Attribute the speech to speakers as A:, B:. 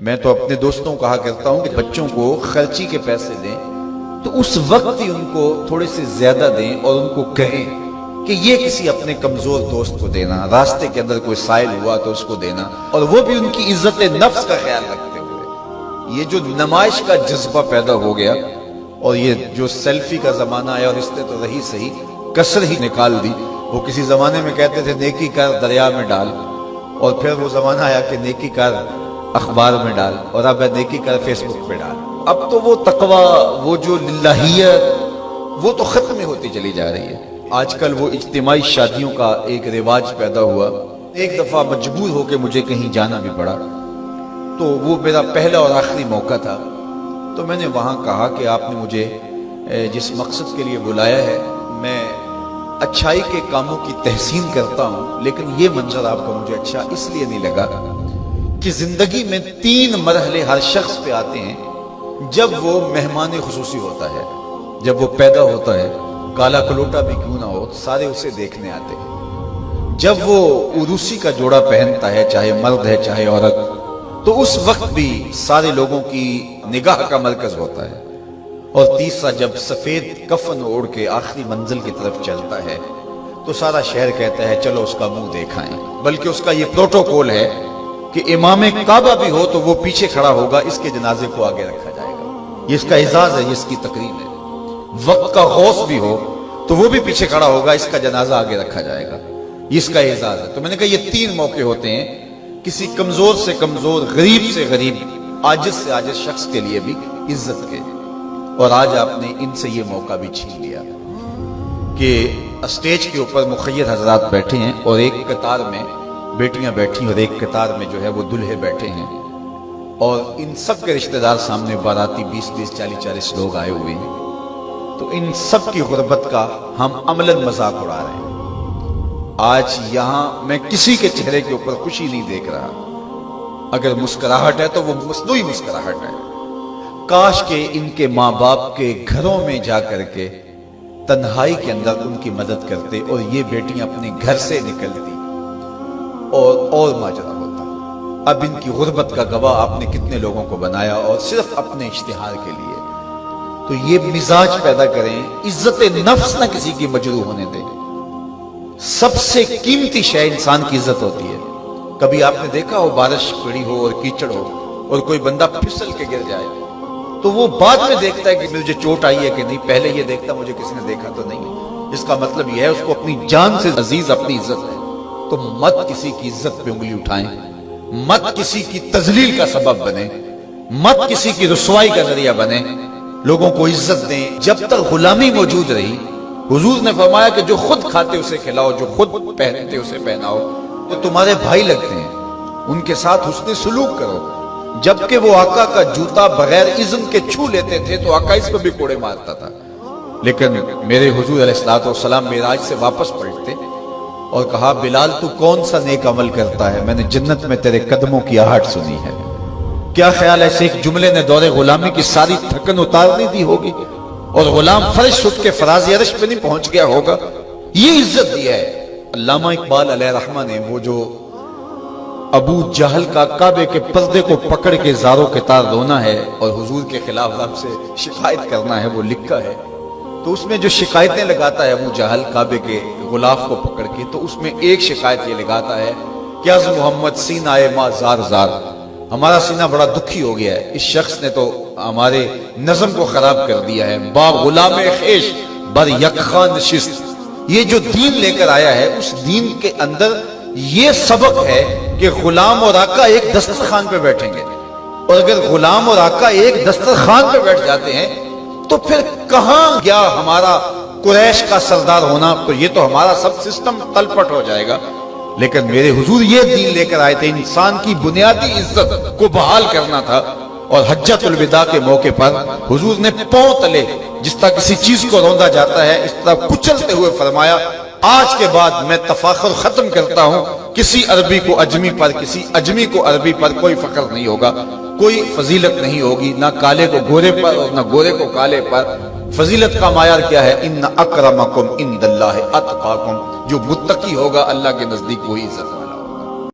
A: میں تو اپنے دوستوں کو کہا کرتا ہوں کہ بچوں کو خرچی کے پیسے دیں تو اس وقت ہی ان کو تھوڑے سے زیادہ دیں اور ان کو کہیں کہ یہ کسی اپنے کمزور دوست کو دینا، راستے کے اندر کوئی سائل ہوا تو اس کو دینا، اور وہ بھی ان کی عزت نفس کا خیال رکھتے ہوئے۔ یہ جو نمائش کا جذبہ پیدا ہو گیا اور یہ جو سیلفی کا زمانہ ہے، اور اس نے تو رہی صحیح کسر ہی نکال دی۔ وہ کسی زمانے میں کہتے تھے نیکی کر دریا میں ڈال، اور پھر وہ زمانہ آیا کہ نیکی کر اخبار میں ڈال، اور اب ہے نیکی کر فیس بک پہ ڈال۔ اب تو وہ تقوی، وہ جو للہیت، وہ تو ختم ہی ہوتی چلی جا رہی ہے۔ آج کل وہ اجتماعی شادیوں کا ایک رواج پیدا ہوا۔ ایک دفعہ مجبور ہو کے مجھے کہیں جانا بھی پڑا، تو وہ میرا پہلا اور آخری موقع تھا۔ تو میں نے وہاں کہا کہ آپ نے مجھے جس مقصد کے لیے بلایا ہے، میں اچھائی کے کاموں کی تحسین کرتا ہوں، لیکن یہ منظر آپ کا مجھے اچھا اس لیے نہیں لگا کہ زندگی میں 3 مرحلے ہر شخص پہ آتے ہیں جب وہ مہمان خصوصی ہوتا ہے۔ جب وہ پیدا ہوتا ہے، کالا کلوٹا بھی کیوں نہ ہو، سارے اسے دیکھنے آتے ہیں۔ جب وہ عروسی کا جوڑا پہنتا ہے، چاہے مرد ہے چاہے عورت، تو اس وقت بھی سارے لوگوں کی نگاہ کا مرکز ہوتا ہے۔ اور تیسرا، جب سفید کفن اوڑھ کے آخری منزل کی طرف چلتا ہے تو سارا شہر کہتا ہے چلو اس کا منہ دیکھائیں۔ بلکہ اس کا یہ پروٹوکول ہے کہ امام کعبہ بھی ہو تو وہ پیچھے کھڑا ہوگا، اس کے جنازے کو آگے رکھا جائے گا۔ یہ اس کا اعزاز ہے، یہ اس کی تقریب ہے۔ وقت کا غوث بھی ہو تو وہ بھی پیچھے کھڑا ہوگا، اس کا جنازہ آگے رکھا جائے گا، یہ اس کا اعزاز ہے۔ تو میں نے کہا یہ 3 موقع ہوتے ہیں کسی کمزور سے کمزور، غریب سے غریب، عاجز سے عاجز شخص کے لیے بھی عزت کے، اور آج آپ نے ان سے یہ موقع بھی چھین لیا کہ اسٹیج کے اوپر مخیر حضرات بیٹھے ہیں اور ایک قطار میں بیٹیاں بیٹھی اور ایک قطار میں جو ہے وہ دلہے بیٹھے ہیں، اور ان سب کے رشتہ دار سامنے باراتی 20-20 40-40 لوگ آئے ہوئے ہیں۔ تو ان سب کی غربت کا ہم عملاً مذاق اڑا رہے ہیں۔ آج یہاں میں کسی کے چہرے کے اوپر خوشی نہیں دیکھ رہا، اگر مسکراہٹ ہے تو وہ مصنوعی مسکراہٹ ہے۔ کاش کہ ان کے ماں باپ کے گھروں میں جا کر کے تنہائی کے اندر ان کی مدد کرتے اور یہ بیٹیاں اپنے گھر سے نکلتی اور ماجرا ہوتا۔ اب ان کی غربت کا گواہ آپ نے کتنے لوگوں کو بنایا، اور صرف اپنے اشتہار کے لیے۔ تو یہ مزاج پیدا کریں، عزت نفس نہ کسی کی مجروح ہونے دیں۔ سب سے قیمتی شے انسان کی عزت ہوتی ہے۔ کبھی آپ نے دیکھا ہو بارش پڑی ہو اور کیچڑ ہو اور کوئی بندہ پھسل کے گر جائے تو وہ بعد میں دیکھتا ہے کہ مجھے چوٹ آئی ہے کہ نہیں، پہلے یہ دیکھتا مجھے کسی نے دیکھا تو نہیں ہے۔ اس کا مطلب یہ ہے اس کو اپنی جان سے عزیز اپنی عزت ہے۔ تو مت کسی کی عزت پہ انگلی اٹھائیں، مت کسی کی تذلیل کا سبب بنے، مت کسی کی رسوائی کا ذریعہ بنے۔ لوگوں کو عزت دیں۔ جب تک غلامی موجود رہی، حضور نے فرمایا کہ جو خود کھاتے اسے کھلاؤ، جو خود پہنتے اسے پہناؤ، تو تمہارے بھائی لگتے ہیں، ان کے ساتھ حسن سلوک کرو۔ جبکہ وہ آقا کا جوتا بغیر اذن کے چھو لیتے تھے تو آقا اس پہ بھی کوڑے مارتا تھا، لیکن میرے حضور علیہ السلام معراج سے واپس پلٹتے اور کہا بلال تو کون سا نیک عمل کرتا ہے، میں نے جنت میں تیرے قدموں کی آہٹ سنی ہے۔ کیا خیال ہے ایسے ایک جملے نے دور غلامی کی ساری تھکن اتارنے دی ہوگی اور غلام فرش اٹھ کے فراز عرش پہ نہیں پہنچ گیا ہوگا؟ یہ عزت دی ہے۔ علامہ اقبال علیہ رحمہ نے وہ جو ابو جہل کا کعبے کے پردے کو پکڑ کے زاروں کے تار رونا ہے اور حضور کے خلاف رب سے شکایت کرنا ہے، وہ لکھا ہے۔ تو اس میں جو شکایتیں لگاتا ہے ابو جہل کعبے کے غلاف کو پکڑ کے، تو اس میں ایک شکایت یہ لگاتا ہے کہ از محمد سینہ ما زار زار، ہمارا سینہ بڑا دکھی ہو گیا ہے، اس شخص نے تو ہمارے نظم کو خراب کر دیا ہے۔ با غلام خیش بر یکخان نشست، یہ جو دین لے کر آیا ہے اس دین کے اندر یہ سبق ہے کہ غلام اور آقا ایک دسترخوان پہ بیٹھیں گے، اور اگر غلام اور آقا ایک دسترخوان پہ بیٹھ جاتے ہیں تو پھر کہاں گیا ہمارا قریش کا سردار ہونا؟ تو یہ تو ہمارا سب سسٹم تلپٹ ہو جائے گا۔ لیکن میرے حضور یہ دین لے کر آئے تھے، انسان کی بنیادی عزت کو بحال کرنا تھا۔ اور حجۃ الوداع کے موقع پر حضور نے پاؤں تلے جس طرح کسی چیز کو روندا جاتا ہے اس طرح کچلتے ہوئے فرمایا آج کے بعد میں تفاخر ختم کرتا ہوں، کسی عربی کو اجمی پر، کسی اجمی کو عربی پر کوئی فخر نہیں ہوگا، کوئی فضیلت نہیں ہوگی، نہ کالے کو گورے پر اور نہ گورے کو کالے پر۔ فضیلت کا معیار کیا ہے؟ ان اکرمکم عند اللہ اتقاکم، جو متقی ہوگا اللہ کے نزدیک وہی عزت۔